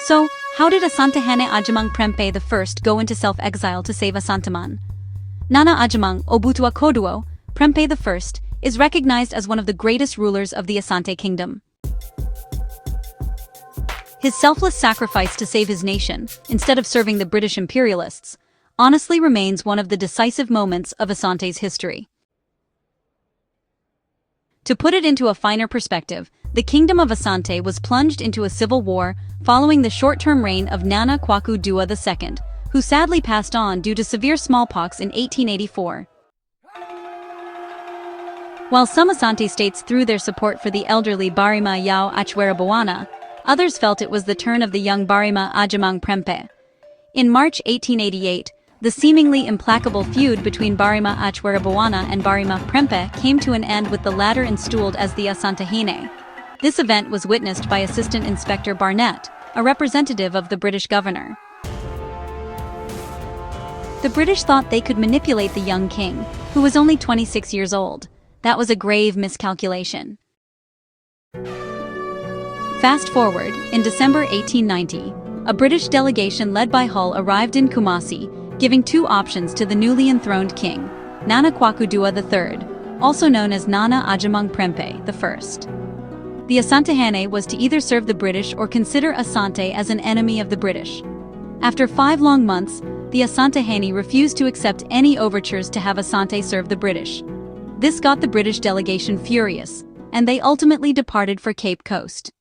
So, how did Asantehene Agyemang Prempeh I go into self-exile to save Asanteman? Nana Agyemang Prempeh I is recognized as one of the greatest rulers of the Asante kingdom. His selfless sacrifice to save his nation, instead of serving the British imperialists, honestly remains one of the decisive moments of Asante's history. To put it into a finer perspective, the kingdom of Asante was plunged into a civil war following the short-term reign of Nana Kwaku II, who sadly passed on due to severe smallpox in 1884. While some Asante states threw their support for the elderly Barima Yao Achwerabawana, others felt it was the turn of the young Barima Agyemang Prempeh. In March 1888, the seemingly implacable feud between Barima Achwerabawana and Barima Prempeh came to an end with the latter installed as the Asantehene. This event was witnessed by Assistant Inspector Barnett, a representative of the British governor. The British thought they could manipulate the young king, who was only 26 years old. That was a grave miscalculation. Fast forward, in December 1890, a British delegation led by Hull arrived in Kumasi, giving two options to the newly enthroned king, Nana Kwaku III, also known as Nana Agyemang Prempeh I. The Asantehene was to either serve the British or consider Asante as an enemy of the British. After 5 long months, the Asantehene refused to accept any overtures to have Asante serve the British. This got the British delegation furious, and they ultimately departed for Cape Coast.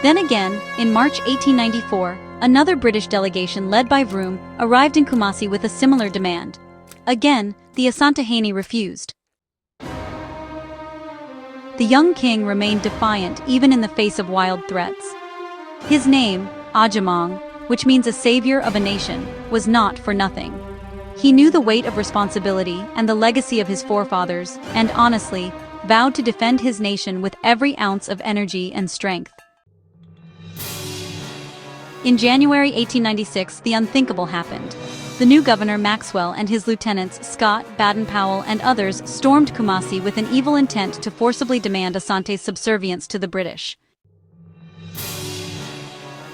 Then again, in March 1894, another British delegation led by Vroom arrived in Kumasi with a similar demand. Again, the Asantehene refused. The young king remained defiant even in the face of wild threats. His name, Agyemang, which means a savior of a nation, was not for nothing. He knew the weight of responsibility and the legacy of his forefathers, and honestly, vowed to defend his nation with every ounce of energy and strength. In January 1896, the unthinkable happened. The new governor Maxwell and his lieutenants Scott, Baden-Powell, and others stormed Kumasi with an evil intent to forcibly demand Asante's subservience to the British.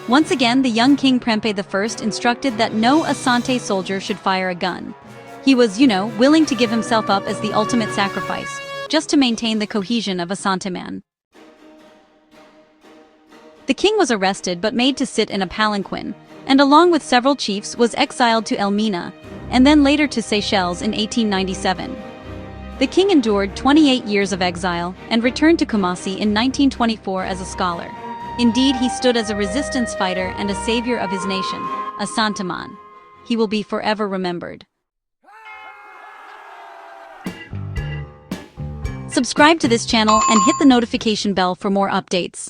Once again, the young King Prempeh I instructed that no Asante soldier should fire a gun. He was, willing to give himself up as the ultimate sacrifice, just to maintain the cohesion of Asanteman. The king was arrested but made to sit in a palanquin, and along with several chiefs was exiled to Elmina, and then later to Seychelles in 1897. The king endured 28 years of exile and returned to Kumasi in 1924 as a scholar. Indeed, he stood as a resistance fighter and a savior of his nation, Asanteman. He will be forever remembered. Subscribe to this channel and hit the notification bell for more updates.